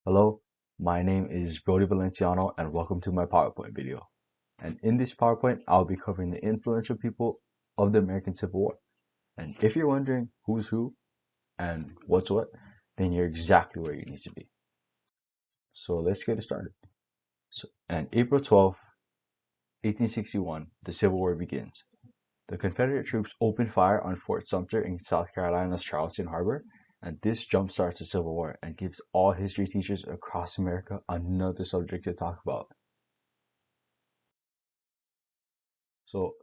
Hello, my name is Brody Valenciano and welcome to my PowerPoint video. And in this PowerPoint, I'll be covering the influential people of the American Civil War. And if you're wondering who's who and what's what, then you're exactly where you need to be. So let's get it started. And April 12th, 1861, the Civil War begins. The Confederate troops opened fire on Fort Sumter in South Carolina's Charleston Harbor, and this jumpstarts the Civil War and gives all history teachers across America another subject to talk about. So,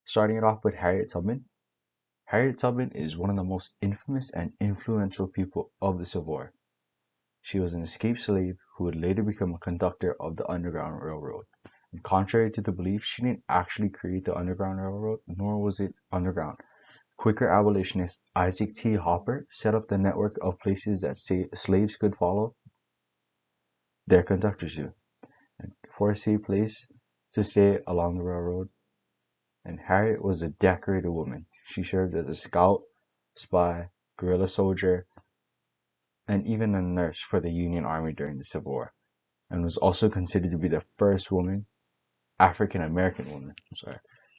starting it off with Harriet Tubman. Harriet Tubman is one of the most infamous and influential people of the Civil War. She was an escaped slave who would later become a conductor of the Underground Railroad. And contrary to the belief, she didn't actually create the Underground Railroad, nor was it underground. Quaker abolitionist Isaac T. Hopper set up the network of places that slaves could follow their conductors to, and for a safe place to stay along the railroad. And Harriet was a decorated woman. She served as a scout, spy, guerrilla soldier, and even a nurse for the Union Army during the Civil War, and was also considered to be the first African American woman,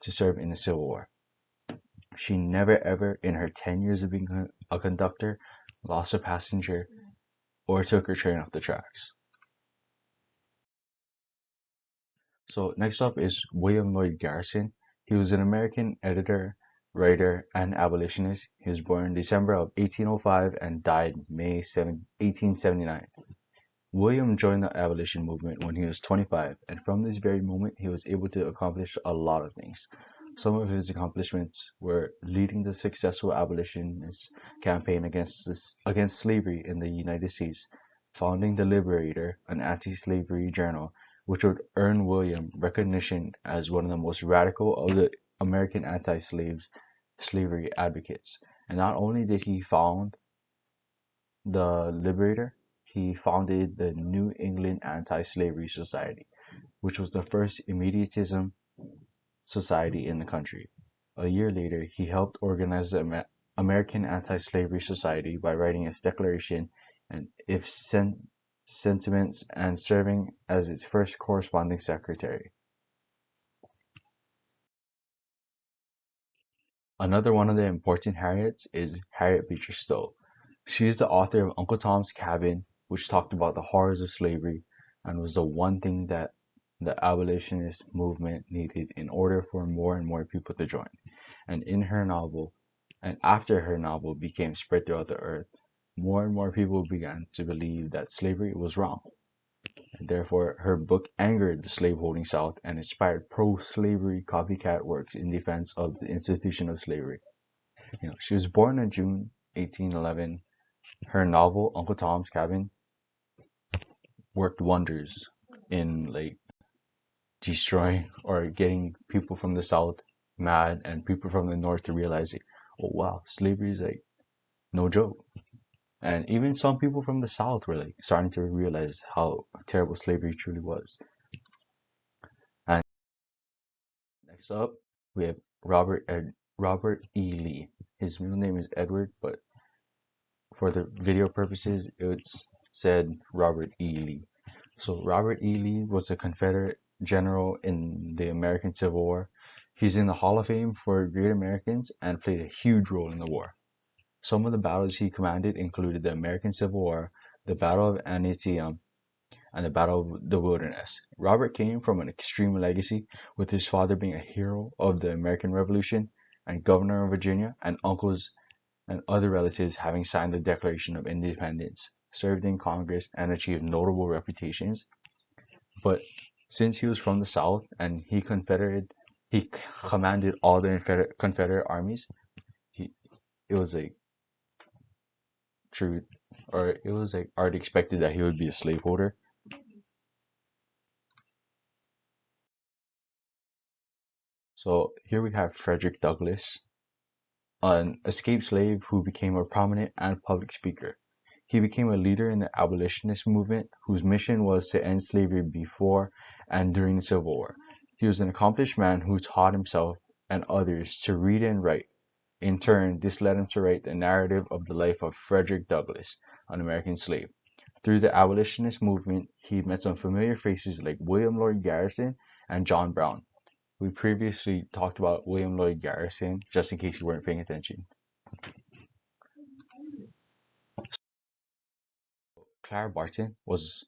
to serve in the Civil War. She never ever, in her 10 years of being a conductor, lost a passenger or took her train off the tracks. So next up is William Lloyd Garrison. He was an American editor, writer, and abolitionist. He was born in December of 1805 and died May 7, 1879. William joined the abolition movement when he was 25, and from this very moment he was able to accomplish a lot of things. Some of his accomplishments were leading the successful abolitionist campaign against slavery in the United States, founding the Liberator, an anti-slavery journal, which would earn William recognition as one of the most radical of the American anti-slavery advocates. And not only did he found the Liberator, he founded the New England Anti-Slavery Society, which was the first immediatism society in the country. A year later, he helped organize the American Anti-Slavery Society by writing its declaration and its sentiments and serving as its first corresponding secretary. Another one of the important Harriets is Harriet Beecher Stowe. She is the author of Uncle Tom's Cabin, which talked about the horrors of slavery and was the one thing that the abolitionist movement needed in order for more and more people to join. And in her novel, and after her novel became spread throughout the earth, more and more people began to believe that slavery was wrong. And therefore, her book angered the slaveholding South and inspired pro-slavery copycat works in defense of the institution of slavery. She was born in June 1811. Her novel, Uncle Tom's Cabin, worked wonders in destroying or getting people from the South mad and people from the North to realize oh wow, slavery is no joke. And even some people from the South were starting to realize how terrible slavery truly was. And next up, we have Robert E. Lee. His middle name is Edward, but for the video purposes, it's said Robert E. Lee. So Robert E. Lee was a Confederate general in the American Civil War. He's in the Hall of Fame for Great Americans and played a huge role in the war. Some of the battles he commanded included the American Civil War, the Battle of Antietam, and the Battle of the Wilderness. Robert came from an extreme legacy, with his father being a hero of the American Revolution and governor of Virginia, and uncles and other relatives having signed the Declaration of Independence, served in Congress, and achieved notable reputations. But since he was from the South and he commanded all the Confederate armies, it was true, or it was already expected that he would be a slaveholder. So here we have Frederick Douglass, an escaped slave who became a prominent and public speaker. He became a leader in the abolitionist movement whose mission was to end slavery before and during the Civil War. He was an accomplished man who taught himself and others to read and write. In turn, this led him to write the narrative of the life of Frederick Douglass, an American slave. Through the abolitionist movement, he met some familiar faces like William Lloyd Garrison and John Brown. We previously talked about William Lloyd Garrison, just in case you weren't paying attention. Clara Barton was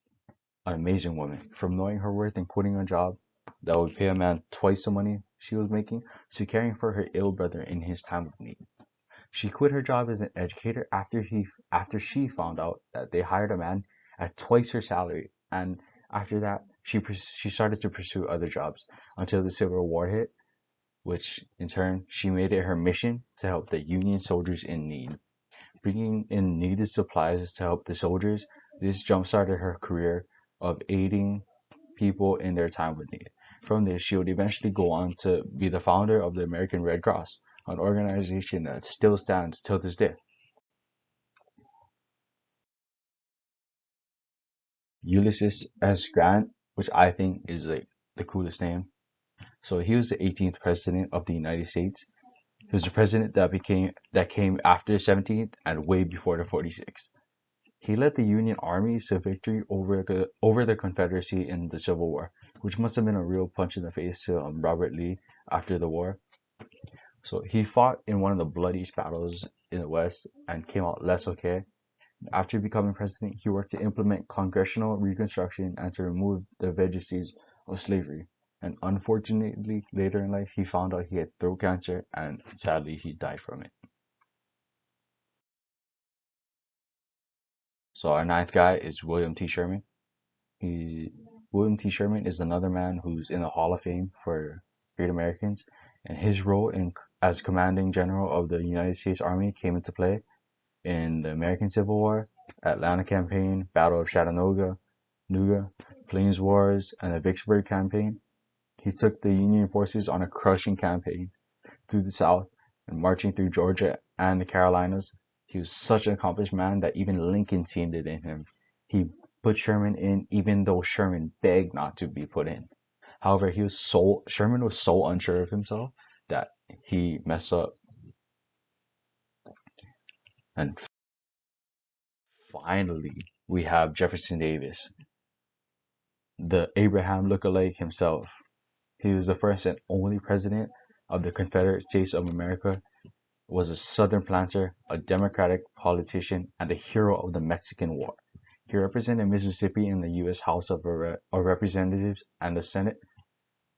an amazing woman. From knowing her worth and quitting a job that would pay a man twice the money she was making, to caring for her ill brother in his time of need. She quit her job as an educator after she found out that they hired a man at twice her salary, and after that she started to pursue other jobs until the Civil War hit, which in turn she made it her mission to help the Union soldiers in need. Bringing in needed supplies to help the soldiers, this jump-started her career of aiding people in their time of need. From this, she would eventually go on to be the founder of the American Red Cross, an organization that still stands till this day. Ulysses S. Grant, which I think is like the coolest name. So he was the 18th president of the United States. He was the president that came after the 17th and way before the 46th. He led the Union armies to victory over the Confederacy in the Civil War, which must have been a real punch in the face to Robert Lee after the war. So he fought in one of the bloodiest battles in the West and came out less okay. After becoming president, he worked to implement congressional reconstruction and to remove the vestiges of slavery. And unfortunately, later in life, he found out he had throat cancer, and sadly, he died from it. So our ninth guy is William T. Sherman. William T. Sherman is another man who's in the Hall of Fame for Great Americans, and his role as commanding general of the United States Army came into play in the American Civil War, Atlanta Campaign, Battle of Chattanooga, Plains Wars, and the Vicksburg Campaign. He took the Union forces on a crushing campaign through the South and marching through Georgia and the Carolinas. He was such an accomplished man that even Lincoln seen it in him. He put Sherman in even though Sherman begged not to be put in. However, Sherman was so unsure of himself that he messed up. And finally, we have Jefferson Davis, the Abraham lookalike himself. He was the first and only president of the Confederate States of America, was a Southern planter, a Democratic politician, and a hero of the Mexican War. He represented Mississippi in the U.S. House of Representatives and the Senate,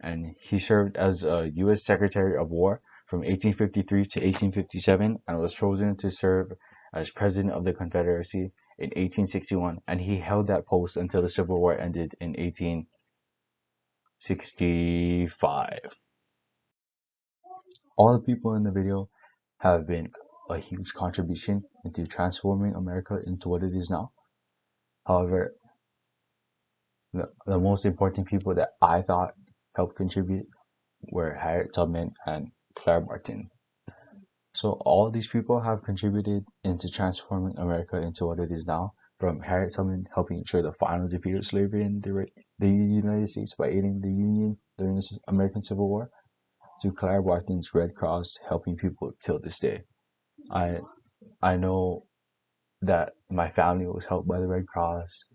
and he served as a U.S. Secretary of War from 1853 to 1857 and was chosen to serve as President of the Confederacy in 1861, and he held that post until the Civil War ended in 1865. All the people in the video have been a huge contribution into transforming America into what it is now. However, the most important people that I thought helped contribute were Harriet Tubman and Clara Barton. So all these people have contributed into transforming America into what it is now, from Harriet Tubman helping ensure the final defeat of slavery in the United States by aiding the Union during the American Civil War, to Clara Barton's Red Cross helping people till this day. I know that my family was helped by the Red Cross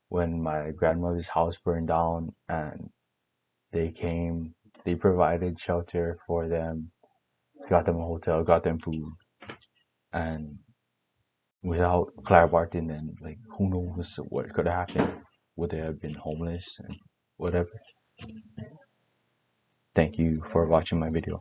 when my grandmother's house burned down, and they provided shelter for them, got them a hotel, got them food, and without Clara Barton, then like who knows what could have happened? Would they have been homeless and whatever? Thank you for watching my video.